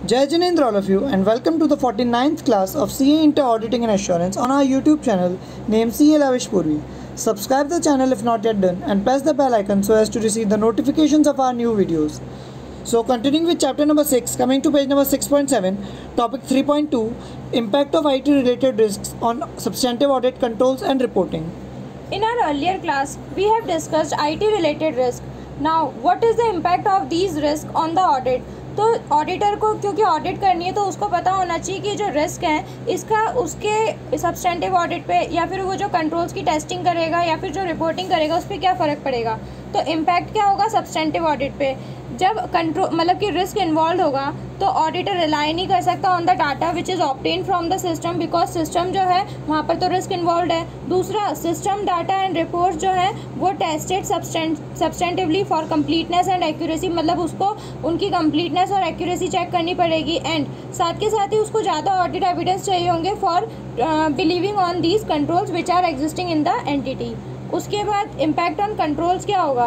Jai Janendra all of you and welcome to the 49th class of CA Inter Auditing and Assurance on our YouTube channel named CA Lavish Purvi. Subscribe the channel if not yet done and press the bell icon so as to receive the notifications of our new videos. So continuing with chapter number 6, coming to page number 6.7, topic 3.2, impact of IT related risks on substantive audit controls and reporting. In our earlier class, we have discussed IT related risk. Now, what is the impact of these risks on the audit? तो auditor को क्योंकि audit करनी है तो उसको पता होना चाहिए कि जो रिस्क है इसका उसके सब्सटेंटिव ऑडिट पे या फिर वो जो कंट्रोल्स की टेस्टिंग करेगा या फिर जो रिपोर्टिंग करेगा उस पर क्या फ़र्क पड़ेगा। तो इम्पैक्ट क्या होगा सब्सटेंटिव ऑडिट पे। जब कंट्रोल मतलब कि रिस्क इन्वॉल्व होगा तो ऑडिटर रिलाई नहीं कर सकता on the data which is obtain from the system, because system जो है वहाँ पर तो रिस्क इन्वॉल्व है। दूसरा, सिस्टम डाटा एंड रिपोर्ट जो है वो tested substantively for completeness and accuracy, मतलब उसको उनकी कंप्लीटनेस और एक्यूरेसी चेक करनी पड़ेगी। एंड साथ के साथ ही उसको ज़्यादा ऑडिट एविडेंस चाहिए होंगे for believing on these controls which are existing in the entity. उसके बाद इम्पैक्ट ऑन कंट्रोल्स क्या होगा,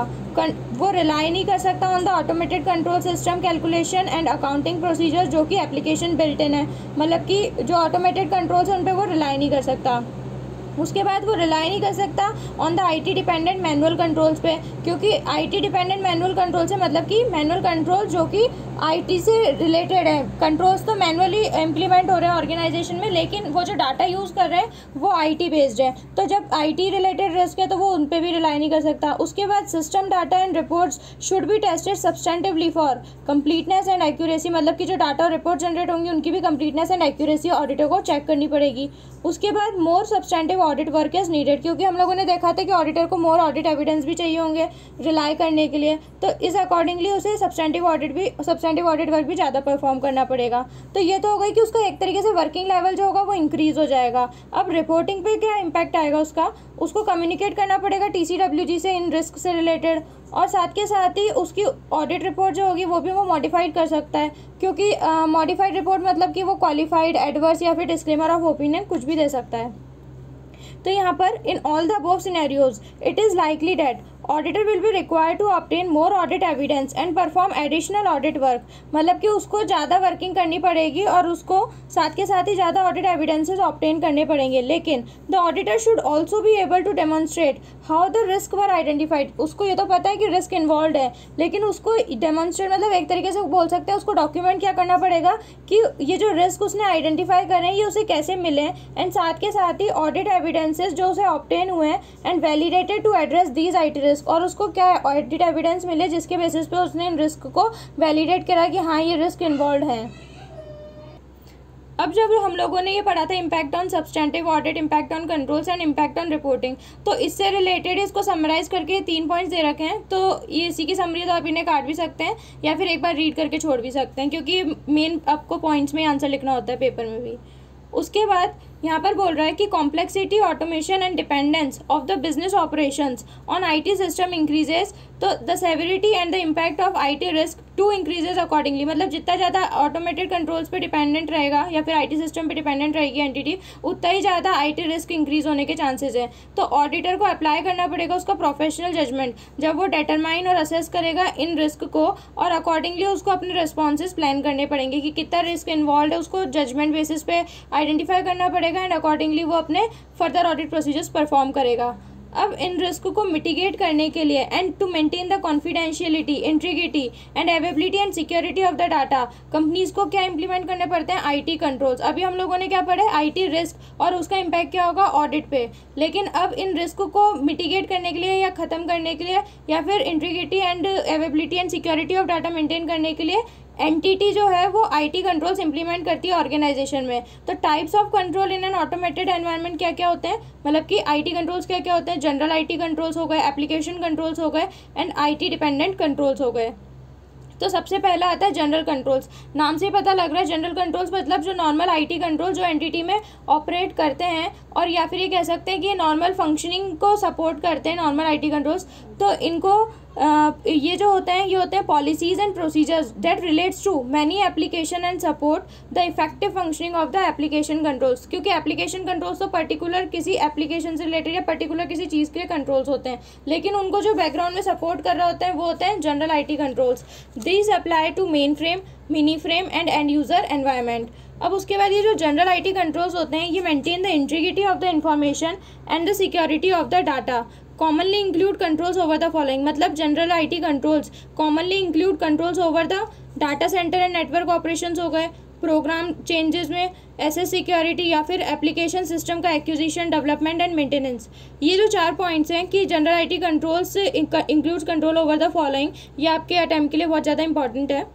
वो रिलाई नहीं कर सकता on the automated control system calculation and accounting procedure जो कि एप्लीकेशन बिल्ट इन है, मतलब कि जो ऑटोमेटेड कंट्रोल्स हैं उन पे वो रिलाई नहीं कर सकता। उसके बाद वो रिलाई नहीं कर सकता on the IT dependent manual controls पे, क्योंकि IT डिपेंडेंट मैनुअल कंट्रोल से मतलब कि मैनुअल कंट्रोल जो कि IT से रिलेटेड है। कंट्रोल्स तो मैनुअली इम्प्लीमेंट हो रहे हैं ऑर्गेनाइजेशन में, लेकिन वो जो डाटा यूज़ कर रहे हैं वो IT बेस्ड है। तो जब IT रिलेटेड रिस्क है तो वो उन पर भी रिलाई नहीं कर सकता। उसके बाद system data and reports should be tested substantively for completeness and accuracy, मतलब कि जो डाटा और रिपोर्ट जनरेट होंगी उनकी भी कंप्लीटनेस एंड एक्यूरेसी ऑडिटर को चेक करनी पड़ेगी। उसके बाद more substantive audit work is needed, क्योंकि हम लोगों ने देखा था कि ऑडिटर को मोर ऑडिट एविडेंस भी चाहिए होंगे रिलाई करने के लिए, तो इस अकॉर्डिंगली उसे सब्सटेंटिव ऑडिट वर्क भी ज़्यादा परफॉर्म करना पड़ेगा। तो ये तो हो गई कि उसका एक तरीके से वर्किंग लेवल जो होगा वो इंक्रीज़ हो जाएगा। अब रिपोर्टिंग पे क्या इम्पैक्ट आएगा उसको कम्युनिकेट करना पड़ेगा TCWG से इन रिस्क से रिलेटेड, और साथ के साथ ही उसकी ऑडिट रिपोर्ट जो होगी वो भी वो मॉडिफाइड कर सकता है, क्योंकि मॉडिफाइड रिपोर्ट मतलब कि वो क्वालिफाइड, एडवर्स या फिर डिस्क्लेमर ऑफ ओपिनियन कुछ भी दे सकता है। तो यहाँ पर in all the above scenarios it is likely that auditor will be required to obtain more audit evidence and perform additional audit work, मतलब कि उसको ज़्यादा वर्किंग करनी पड़ेगी और उसको साथ के साथ ही ज़्यादा ऑडिट एविडेंसेस ऑब्टेन करने पड़ेंगे। लेकिन the auditor should also be able to demonstrate how the risk were identified. उसको ये तो पता है कि रिस्क इन्वॉल्व है, लेकिन उसको डेमोन्स्ट्रेट मतलब एक तरीके से बोल सकते हैं उसको डॉक्यूमेंट क्या करना पड़ेगा कि ये जो रिस्क उसने आइडेंटिफाई करे हैं ये उसे कैसे मिले, एंड साथ के साथ ही ऑडिट एविडेंसेस जो उसे ऑब्टेन हुए हैं and validated to address these IT risk, और उसको क्या ऑडिट एविडेंस मिले जिसके बेसिस पे उसने इन रिस्क को वैलिडेट करा कि हाँ ये रिस्क इन्वॉल्व है। अब जब हम लोगों ने ये पढ़ा था impact on substantive audit, impact on controls and impact on reporting, तो इससे रिलेटेड इसको समराइज करके 3 पॉइंट्स दे रखे हैं। तो ये इसी की समरी तो आप इन्हें काट भी सकते हैं या फिर एक बार रीड करके छोड़ भी सकते हैं, क्योंकि मेन आपको पॉइंट्स में आंसर लिखना होता है पेपर में भी। उसके बाद यहाँ पर बोल रहा है कि complexity, automation and dependence of the business operations on IT system increases, तो the severity and the impact of IT risk to increases accordingly, मतलब जितना ज़्यादा ऑटोमेटेड कंट्रोल्स पे डिपेंडेंट रहेगा या फिर IT सिस्टम पे डिपेंडेंट रहेगी एंटिटी, उतना ही ज़्यादा IT रिस्क इंक्रीज होने के चांसेस हैं। तो ऑडिटर को अप्लाई करना पड़ेगा उसका प्रोफेशनल जजमेंट जब वो डिटरमाइन और असेस करेगा इन रिस्क को, और अकॉर्डिंगली उसको अपने रिस्पॉन्सेज प्लान करने पड़ेंगे कि कितना रिस्क इन्वॉल्व है, उसको जजमेंट बेसिस पे आइडेंटिफाई करना पड़ेगा एंड अकॉर्डिंगली वो अपने फर्दर ऑडिट प्रोसीजर्स परफॉर्म करेगा। अब इन रिस्क को मिटिगेट करने के लिए and to maintain the confidentiality, integrity and availability and security of the data, companies को क्या इंप्लीमेंट करने पड़ते हैं IT कंट्रोल्स। अभी हम लोगों ने क्या पढ़ा है IT रिस्क, और उसका इम्पैक्ट क्या होगा ऑडिट पे। लेकिन अब इन रिस्क को मिटिगेट करने के लिए या ख़त्म करने के लिए या फिर integrity and availability and security of data maintain करने के लिए एंटिटी जो है वो IT कंट्रोल्स इंप्लीमेंट करती है ऑर्गेनाइजेशन में। तो types of control in an automated environment क्या क्या होते हैं, मतलब कि IT कंट्रोल्स क्या क्या होते हैं, जनरल IT कंट्रोल्स हो गए, एप्लीकेशन कंट्रोल्स हो गए एंड IT डिपेंडेंट कंट्रोल्स हो गए। तो सबसे पहला आता है जनरल कंट्रोल्स। नाम से पता लग रहा है जनरल कंट्रोल्स मतलब जो नॉर्मल IT कंट्रोल जो एंटिटी में ऑपरेट करते हैं, और या फिर ये कह सकते हैं कि ये नॉर्मल फंक्शनिंग को सपोर्ट करते हैं नॉर्मल IT कंट्रोल्स। तो इनको ये जो होते हैं ये होते हैं policies and procedures that relates to many application and support the effective functioning of the application controls. क्योंकि एप्लीकेशन कंट्रोल्स तो पर्टिकुलर किसी एप्लीकेशन से रिलेटेड या पर्टिकुलर किसी चीज़ के लिए कंट्रोल्स होते हैं, लेकिन उनको जो बैकग्राउंड में सपोर्ट कर रहे होते हैं वो होते हैं general IT controls. These apply to main frame, mini frame and end user environment. अब उसके बाद ये जो जनरल IT कंट्रोल्स होते हैं ये maintain the integrity of the information and the security of the data. Commonly include controls over the following, मतलब general IT controls commonly include controls over the data centre and network operations हो गए, program changes में SS security या फिर application system का acquisition, development and maintenance. ये जो 4 points हैं कि general IT controls includes control over the following, ये आपके अटेम्प्ट के लिए बहुत ज़्यादा इंपॉर्टेंट है।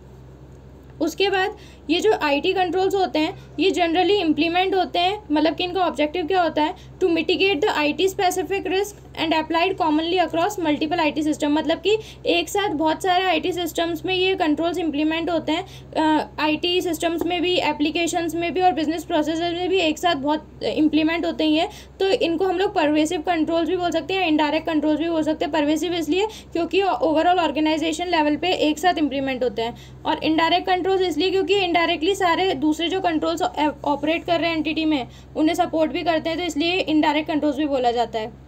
उसके बाद ये जो IT कंट्रोल्स होते हैं ये जनरली इम्प्लीमेंट होते हैं, मतलब कि इनका ऑब्जेक्टिव क्या होता है, to mitigate the IT specific risk and applied commonly across multiple IT system. मतलब कि एक साथ बहुत सारे IT सिस्टम्स में ये कंट्रोल्स इम्प्लीमेंट होते हैं, IT सिस्टम्स में भी, एप्लीकेशंस में भी और बिजनेस प्रोसेसेस में भी एक साथ बहुत इम्प्लीमेंट होते हैं। तो इनको हम लोग परवेसिव कंट्रोल्स भी बोल सकते हैं, इनडायरेक्ट कंट्रोल्स भी बोल सकते हैं। परवेसिव इसलिए क्योंकि ओवरऑल ऑर्गेनाइजेशन लेवल पे एक साथ इम्प्लीमेंट होते हैं, और इनडायरेक्ट कंट्रोल्स इसलिए क्योंकि इनडायरेक्टली सारे दूसरे जो कंट्रोल्स ऑपरेट कर रहे हैं एंटिटी में उन्हें सपोर्ट भी करते हैं, तो इसलिए इनडायरेक्ट कंट्रोल्स भी बोला जाता है।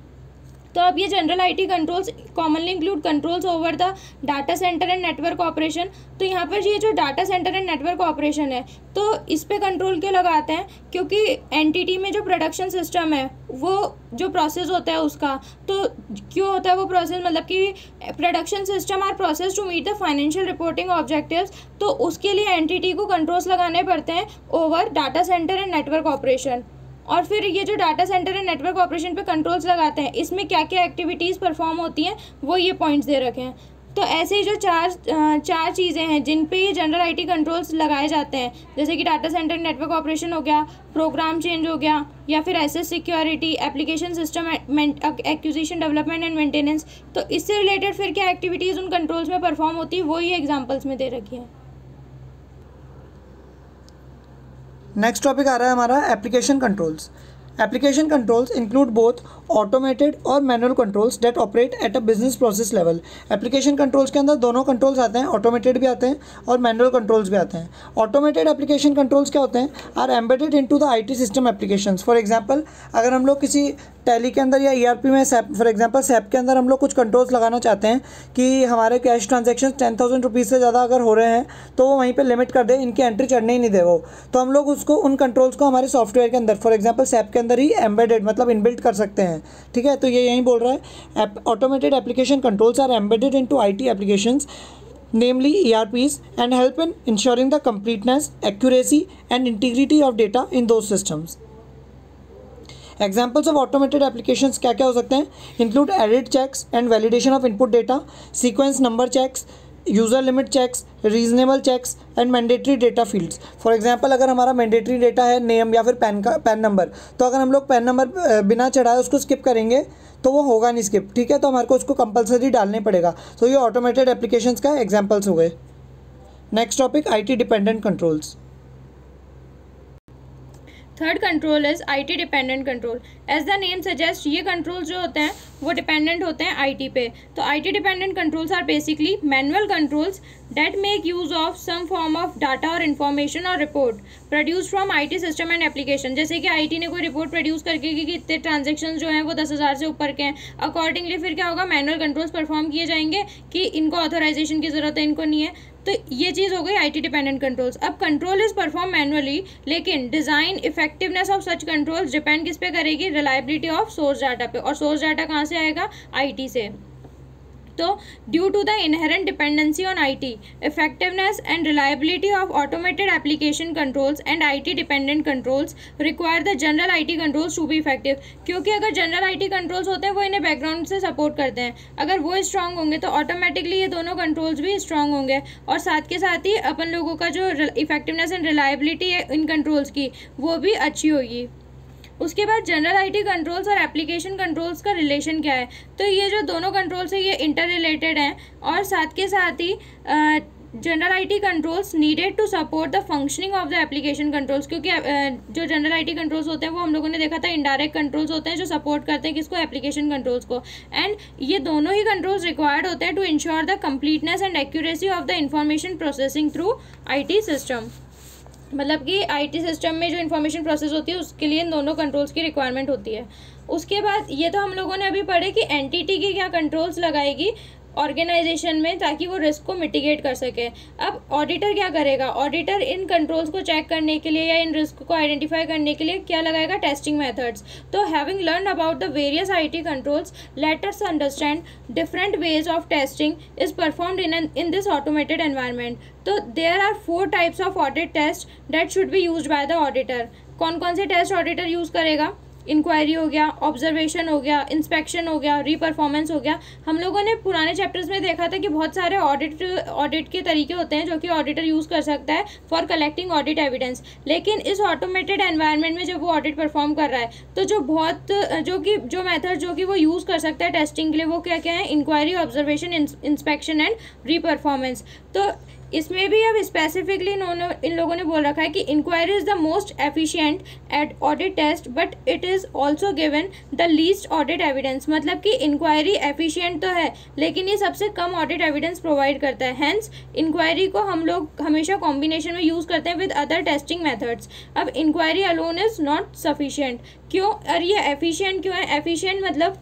तो अब ये general IT controls commonly include controls over the data centre and network operation. तो यहाँ पर ये जो data centre and network operation है तो इस पे कंट्रोल क्यों लगाते हैं, क्योंकि एंटिटी में जो प्रोडक्शन सिस्टम है वो जो प्रोसेस होता है उसका, तो क्यों होता है वो प्रोसेस, मतलब कि production system are process to meet the financial reporting objectives, तो उसके लिए एंटिटी को कंट्रोल्स लगाने पड़ते हैं over data centre and network operation. और फिर ये जो data centre and network operation पे कंट्रोल्स लगाते हैं इसमें क्या क्या एक्टिविटीज़ परफॉर्म होती हैं वो ये पॉइंट्स दे रखे हैं। तो ऐसे ही जो चार चीज़ें हैं जिन पे ये जनरल IT कंट्रोल्स लगाए जाते हैं, जैसे कि डाटा सेंटर नेटवर्क ऑपरेशन हो गया, प्रोग्राम चेंज हो गया, या फिर SS security, application system acquisition, development and maintenance. तो इससे रिलेटेड फिर क्या एक्टिविटीज़ उन कंट्रोल्स में परफॉर्म होती है वो ये एग्जाम्पल्स में दे रखी है। नेक्स्ट टॉपिक आ रहा है हमारा application controls. Application controls include both automated और manual controls that operate at a business process level. Application controls के अंदर दोनों कंट्रोल्स आते हैं, ऑटोमेटेड भी आते हैं और मैनुअल कंट्रोल्स भी आते हैं। ऑटोमेटेड एप्लीकेशन कंट्रोल्स क्या होते हैं, are embedded into the IT system applications. For example अगर हम लोग किसी टैली के अंदर या ERP में फॉर एग्जांपल SAP के अंदर हम लोग कुछ कंट्रोल्स लगाना चाहते हैं कि हमारे कैश ट्रांजेक्शन 10,000 रुपीज़ से ज़्यादा अगर हो रहे हैं तो वो वहीं पे लिमिट कर दे, इनकी एंट्री चढ़ने ही नहीं दे वो, तो हम लोग उसको उन कंट्रोल्स को हमारे सॉफ्टवेयर के अंदर फॉर एग्जांपल SAP के अंदर ही एम्बेडेड मतलब इनबिल्ट कर सकते हैं। ठीक है, तो ये यहीं बोल रहा है automated application controls are embedded into IT applications namely ERPs and help in ensuring the completeness, accuracy and integrity of data in those systems. Examples of automated applications क्या क्या हो सकते हैं, include edit checks and validation of input data, sequence number checks, user limit checks, reasonable checks and mandatory data fields. For example अगर हमारा mandatory data है name या फिर पैन नंबर, तो अगर हम लोग पैन नंबर बिना चढ़ाए उसको स्किप करेंगे तो वो होगा नहीं स्किप। ठीक है, तो हमारे को उसको कंपलसरी डालने पड़ेगा। तो ये ऑटोमेटेड एप्लीकेशंस का एग्जांपल्स हो गए। Next topic IT dependent controls. Third control is IT dependent control. As the name suggest ये कंट्रोल्स जो होते हैं वो डिपेंडेंट होते हैं IT पे। तो IT dependent controls are basically manual controls that make use of some form of data or information or report produced from IT system and application। जैसे कि IT ने कोई रिपोर्ट प्रोड्यूस करके कि इतने ट्रांजेक्शन जो हैं वो 10,000 से ऊपर के हैं, अकॉर्डिंगली फिर क्या होगा, मैनुअल कंट्रोल्स परफॉर्म किए जाएंगे कि इनको ऑथोराइजेशन की ज़रूरत है, इनको नहीं है। तो ये चीज़ हो गई IT डिपेंडेंट कंट्रोल्स। अब कंट्रोल इज परफॉर्म मैनुअली, लेकिन design effectiveness of such controls depend किस पे करेगी, रिलायबिलिटी ऑफ सोर्स डाटा पे। और सोर्स डाटा कहाँ से आएगा, IT से। तो due to the inherent dependency on IT, effectiveness and reliability of automated application controls and IT dependent controls require the general IT controls to be effective। क्योंकि अगर general IT controls होते हैं वो इन्हें बैकग्राउंड से support करते हैं, अगर वो स्ट्रांग होंगे तो ऑटोमेटिकली ये दोनों कंट्रोल्स भी स्ट्रांग होंगे, और साथ के साथ ही अपन लोगों का जो इफेक्टिवनेस एंड रिलायबिलिटी है इन कंट्रोल्स की वो भी अच्छी होगी। उसके बाद जनरल IT कंट्रोल्स और एप्लीकेशन कंट्रोल्स का रिलेशन क्या है, तो ये जो दोनों कंट्रोल्स है ये इंटर रिलेटेड हैं, और साथ के साथ ही general IT controls needed to support the functioning of the application controls, क्योंकि जो जनरल आईटी कंट्रोल्स होते हैं वो हम लोगों ने देखा था इनडायरेक्ट कंट्रोल्स होते हैं जो सपोर्ट करते हैं किसको, एप्लीकेशन कंट्रोल्स को। एंड ये दोनों ही कंट्रोल्स रिक्वायर्ड होते हैं to ensure the completeness and accuracy of the information processing through IT system. मतलब कि आईटी सिस्टम में जो इन्फॉर्मेशन प्रोसेस होती है उसके लिए इन दोनों कंट्रोल्स की रिक्वायरमेंट होती है। उसके बाद ये तो हम लोगों ने अभी पढ़े कि एंटिटी की क्या कंट्रोल्स लगाएगी ऑर्गेनाइजेशन में ताकि वो रिस्क को मिटिगेट कर सके। अब ऑडिटर क्या करेगा, ऑडिटर इन कंट्रोल्स को चेक करने के लिए या इन रिस्क को आइडेंटिफाई करने के लिए क्या लगाएगा, टेस्टिंग मेथड्स। तो having learn about the various IT controls, let us understand different ways of testing is performed in this automated environment. तो there are 4 types of audit test that should be used by the auditor. कौन कौन से test auditor use करेगा, inquiry हो गया, observation हो गया, inspection हो गया, रीपरफॉर्मेंस हो गया। हम लोगों ने पुराने चैप्टर्स में देखा था कि बहुत सारे ऑडिट के तरीके होते हैं जो कि ऑडिटर यूज़ कर सकता है फॉर कलेक्टिंग ऑडिट एविडेंस। लेकिन इस ऑटोमेटेड एनवायरनमेंट में जब वो ऑडिट परफॉर्म कर रहा है तो जो मेथड जो कि वो यूज़ कर सकता है टेस्टिंग के लिए वो क्या क्या है, inquiry, observation, inspection and reperformance. तो इसमें भी अब स्पेसिफिकली इन लोगों ने बोल रखा है कि inquiry is the most efficient at audit test but it is also given the least audit evidence. मतलब कि इंक्वायरी एफिशिएंट तो है लेकिन ये सबसे कम ऑडिट एविडेंस प्रोवाइड करता है। हैंस इंक्वायरी को हम लोग हमेशा कॉम्बिनेशन में यूज़ करते हैं विद अदर टेस्टिंग मेथड्स। अब inquiry alone is not sufficient. क्यों, और ये एफिशिएंट क्यों है, एफिशिएंट मतलब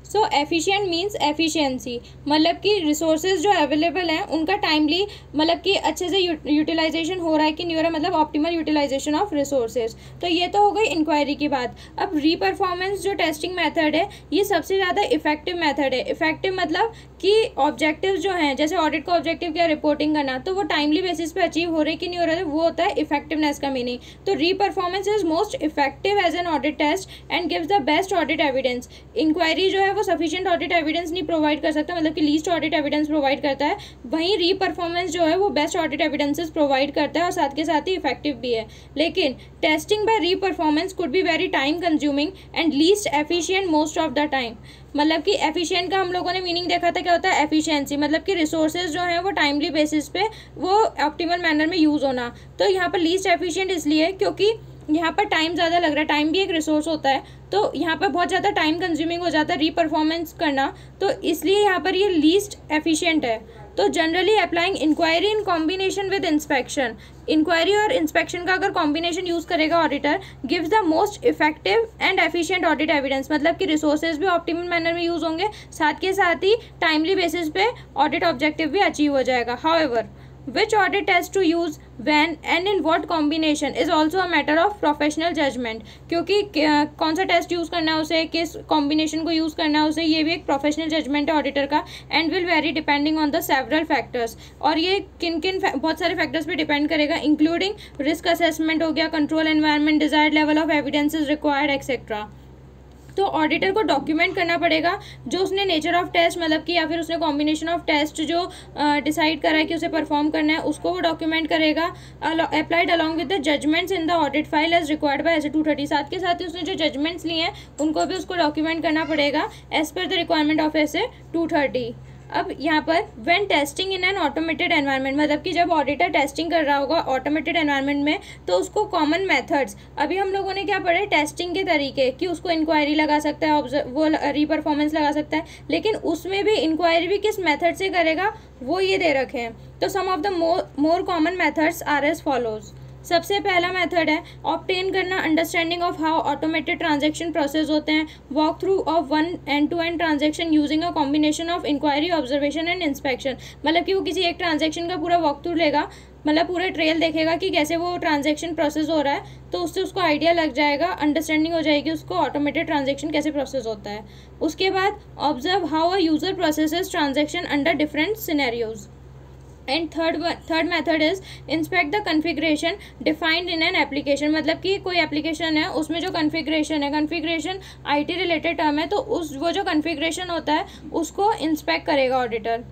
सो एफिशिएंट मीन्स एफिशिएंसी, मतलब कि रिसोर्सेज जो अवेलेबल हैं उनका टाइमली मतलब कि अच्छे से यूटिलाइजेशन हो रहा है कि नहीं हो रहा है, मतलब ऑप्टिमल यूटिलाइजेशन ऑफ रिसोर्सेज। तो ये तो हो गई इंक्वायरी की बात। अब रीपरफॉर्मेंस जो टेस्टिंग मेथड है ये सबसे ज़्यादा इफेक्टिव मेथड है। इफेक्टिव मतलब कि ऑब्जेक्टिव जो हैं, जैसे ऑडिट का ऑब्जेक्टिव क्या, रिपोर्टिंग करना, तो वो टाइमली बेसिस पे अचीव हो रही कि नहीं हो रहा है, वो होता है इफेक्टिवनेस का मीनिंग। तो reperformance is most effective as an audit test and gives the best audit evidence. Inquiry जो है वो सफिशिएंट ऑडिट एविडेंस नहीं प्रोवाइड कर सकता, मतलब कि लीस्ट ऑडिट एविडेंस प्रोवाइड करता है। वहीं रीपरफॉर्मेंस जो है वो बेस्ट ऑडिट एविडेंसेस प्रोवाइड करता है और साथ के साथ ही इफेक्टिव भी है। लेकिन testing by reperformance could be very time consuming and least efficient most of the time. मतलब कि एफिशिएंट का हम लोगों ने मीनिंग देखा था क्या होता है, एफिशिएंसी मतलब कि रिसोर्सेज जो हैं वो टाइमली बेसिस पे वो ऑप्टिमल मैनर में यूज़ होना। तो यहाँ पर लीस्ट एफिशिएंट इसलिए क्योंकि यहाँ पर टाइम ज़्यादा लग रहा है, टाइम भी एक रिसोर्स होता है, तो यहाँ पर बहुत ज़्यादा टाइम कंज्यूमिंग हो जाता है रीपरफॉर्मेंस करना, तो इसलिए यहाँ पर ये लीस्ट एफिशिएंट है। तो generally applying inquiry in combination with inspection, inquiry और इंस्पेक्शन का अगर कॉम्बिनेशन यूज़ करेगा auditor, gives the most effective and efficient audit evidence. मतलब कि रिसोर्सेज भी ऑप्टिमल मैनर में यूज़ होंगे, साथ के साथ ही टाइमली बेसिस पे ऑडिट ऑब्जेक्टिव भी अचीव हो जाएगा। However which audit test to use when and in what combination is also a matter of professional judgment। क्योंकि कौन सा टेस्ट यूज़ करना है उसे, किस कॉम्बिनेशन को यूज़ करना है उसे, ये भी एक प्रोफेशनल जजमेंट है ऑडिटर का and will very depending on the several factors. और ये किन किन बहुत सारे फैक्टर्स पे डिपेंड करेगा, इंक्लूडिंग रिस्क असेसमेंट हो गया, control environment, desired level of evidence is required etcetera. तो ऑडिटर को डॉक्यूमेंट करना पड़ेगा जो उसने नेचर ऑफ टेस्ट मतलब कि या फिर उसने कॉम्बिनेशन ऑफ टेस्ट जो डिसाइड करा है कि उसे परफॉर्म करना है उसको वो डॉक्यूमेंट करेगा, applied along with the judgments in the audit file as required by S 230। साथ के साथ ही उसने जो जजमेंट्स लिए हैं उनको भी उसको डॉक्यूमेंट करना पड़ेगा as per the requirement of S 230। अब यहाँ पर when testing in an automated environment, मतलब कि जब ऑडिटर टेस्टिंग कर रहा होगा ऑटोमेटेड एनवायरनमेंट में तो उसको कॉमन मेथड्स, अभी हम लोगों ने क्या पढ़े, टेस्टिंग के तरीके कि उसको इंक्वायरी लगा सकता है, वो रीपरफॉर्मेंस लगा सकता है, लेकिन उसमें भी इंक्वायरी भी किस मेथड से करेगा वो ये दे रखे हैं। तो some of the more common methods are as follows. सबसे पहला मेथड है ऑब्टेन करना understanding of how automated transaction process होते हैं, walk through of one end to end transaction using a combination of inquiry, observation and inspection. मतलब कि वो किसी एक ट्रांजैक्शन का पूरा वॉक थ्रू लेगा, मतलब पूरे ट्रेल देखेगा कि कैसे वो ट्रांजैक्शन प्रोसेस हो रहा है, तो उससे उसको आइडिया लग जाएगा, अंडरस्टैंडिंग हो जाएगी उसको ऑटोमेटेड ट्रांजैक्शन कैसे प्रोसेस होता है। उसके बाद observe how a user processes transaction under different scenarios. And third method is inspect the configuration defined in an application. मतलब कि कोई एप्लीकेशन है उसमें जो कन्फिग्रेशन है, कन्फिग्रेशन आईटी रिलेटेड टर्म है, तो वो जो कन्फिग्रेशन होता है उसको इंस्पेक्ट करेगा auditor.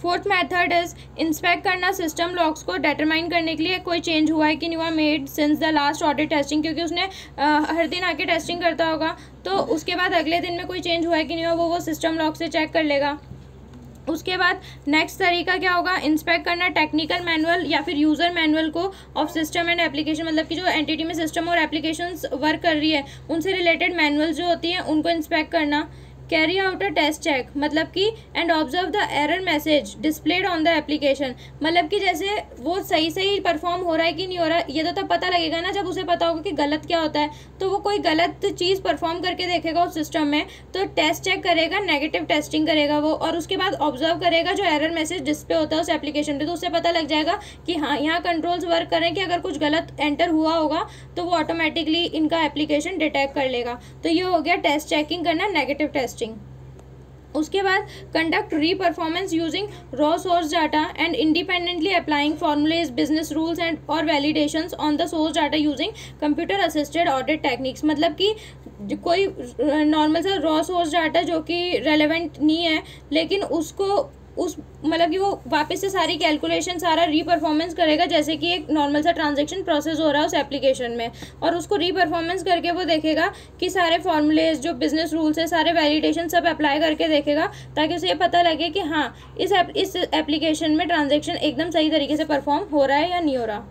Fourth method is inspect करना सिस्टम लॉग्स को डिटरमाइन करने के लिए कोई चेंज हुआ है कि नहीं हुआ made since the last audit testing, क्योंकि उसने हर दिन आके टेस्टिंग करता होगा, तो उसके बाद अगले दिन में कोई चेंज हुआ है कि नहीं हुआ वो सिस्टम लॉग से चेक कर लेगा। उसके बाद नेक्स्ट तरीका क्या होगा, इंस्पेक्ट करना टेक्निकल मैनुअल या फिर यूज़र मैनुअल को ऑफ सिस्टम एंड एप्लीकेशन, मतलब कि जो एंटिटी में सिस्टम और एप्लीकेशंस वर्क कर रही है उनसे रिलेटेड मैनुअल जो होती हैं उनको इंस्पेक्ट करना। Carry out a test check, मतलब कि and observe the error message displayed on the application, मतलब कि जैसे वो सही परफॉर्म हो रहा है कि नहीं हो रहा है, ये तो तब पता लगेगा ना जब उसे पता होगा कि गलत क्या होता है। तो वो कोई गलत चीज़ परफॉर्म करके देखेगा उस सिस्टम में तो टेस्ट चेक करेगा, नेगेटिव टेस्टिंग करेगा वो, और उसके बाद ऑब्जर्व करेगा जो एरर मैसेज डिस्प्ले होता है उस एप्लीकेशन पर, तो उससे पता लग जाएगा कि हाँ यहाँ कंट्रोल्स वर्क करें कि अगर कुछ गलत एंटर हुआ होगा तो वो ऑटोमेटिकली इनका एप्लीकेशन डिटेक्ट कर लेगा। तो ये हो गया टेस्ट चेकिंग करना, नेगेटिव टेस्टिंग। उसके बाद conduct re performance using raw source data and independently applying formulae, business rules and और validations on the source data using computer assisted audit techniques, मतलब कि कोई नॉर्मल सा रॉ सोर्स डाटा जो कि रेलेवेंट नहीं है लेकिन उसको मतलब कि वो वापस से सारी कैलकुलेशन सारा री परफॉर्मेंस करेगा, जैसे कि एक नॉर्मल सा ट्रांजैक्शन प्रोसेस हो रहा है उस एप्लीकेशन में, और उसको री परफॉर्मेंस करके वो देखेगा कि सारे फॉर्मूलेज जो बिजनेस रूल्स है सारे वैलिडेशन सब अप्लाई करके देखेगा ताकि उसे ये पता लगे कि हाँ इस एप्लीकेशन में ट्रांजैक्शन एकदम सही तरीके से परफॉर्म हो रहा है या नहीं हो रहा।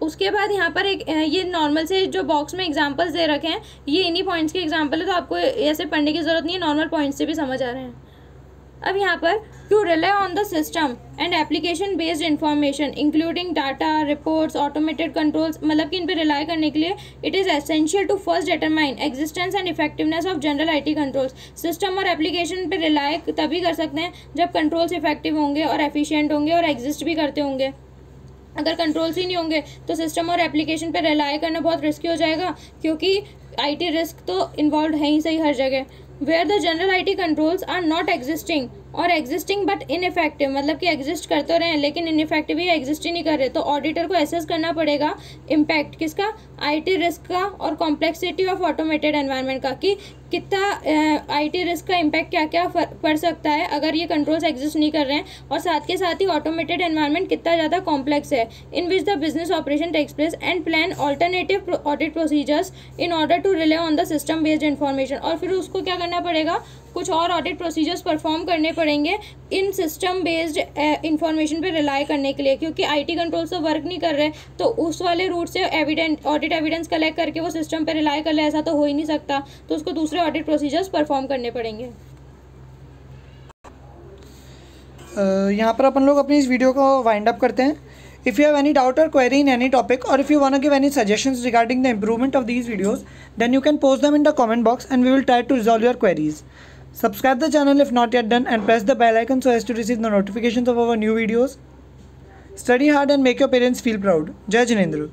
उसके बाद यहाँ पर एक ये नॉर्मल से जो बॉक्स में एग्जांपल्स दे रखे हैं ये इन्हीं पॉइंट्स के एग्जांपल है, तो आपको ऐसे पढ़ने की ज़रूरत नहीं है, नॉर्मल पॉइंट्स से भी समझ आ रहे हैं। अब यहाँ पर to rely on the system and application based information including data reports automated controls, मतलब कि इन पर रिलाई करने के लिए it is essential to first determine existence and effectiveness of general IT controls. System और एप्लीकेशन पे रिलाई तभी कर सकते हैं जब कंट्रोल्स इफेक्टिव होंगे और एफिशिएंट होंगे और एग्जिस्ट भी करते होंगे। अगर कंट्रोल्स ही नहीं होंगे तो सिस्टम और एप्लीकेशन पे रिलाई करना बहुत रिस्की हो जाएगा, क्योंकि आईटी रिस्क तो इन्वॉल्व है ही सही हर जगह। Where the general IT controls are not existing और एग्जिस्टिंग बट इनइफेक्टिव, मतलब कि एग्जिस्ट कर तो रहे हैं लेकिन इनइफेक्टिव ही एग्जिस्ट ही नहीं कर रहे, तो ऑडिटर को एसेस करना पड़ेगा इम्पैक्ट किसका, आईटी रिस्क का और कॉम्प्लेक्सिटी ऑफ ऑटोमेटेड एनवायरनमेंट का, कि कितना आईटी रिस्क का इम्पैक्ट क्या क्या पड़ सकता है अगर ये कंट्रोल्स एग्जिस्ट नहीं कर रहे हैं, और साथ के साथ ही ऑटोमेटेड एनवायरनमेंट कितना ज़्यादा कॉम्प्लेक्स है in which the business operation takes place, and plan alternative audit procedures in order to rely on the system based information. और फिर उसको क्या करना पड़ेगा, कुछ और ऑडिट प्रोसीजर्स परफॉर्म करने पड़ेंगे इन सिस्टम बेस्ड इंफॉर्मेशन पे रिलाई करने के लिए, क्योंकि आईटी कंट्रोल्स तो वर्क नहीं कर रहे तो उस वाले रूट से ऑडिट एविडेंस कलेक्ट करके वो सिस्टम पे रिलाई कर ले, ऐसा तो हो ही नहीं सकता, तो उसको दूसरे ऑडिट प्रोसीजर्स परफॉर्म करने पड़ेंगे। यहाँ पर अपन लोग अपनी इस वीडियो को वाइंड अप करते हैं। If you have any doubt or query in any topic, or if you want to give any suggestions regarding the improvement of these videos, then you can post them in the comment box and we will try to resolve your queries. Subscribe the channel if not yet done and press the bell icon so as to receive the notifications of our new videos. Study hard and make your parents feel proud. Jai Jinendra.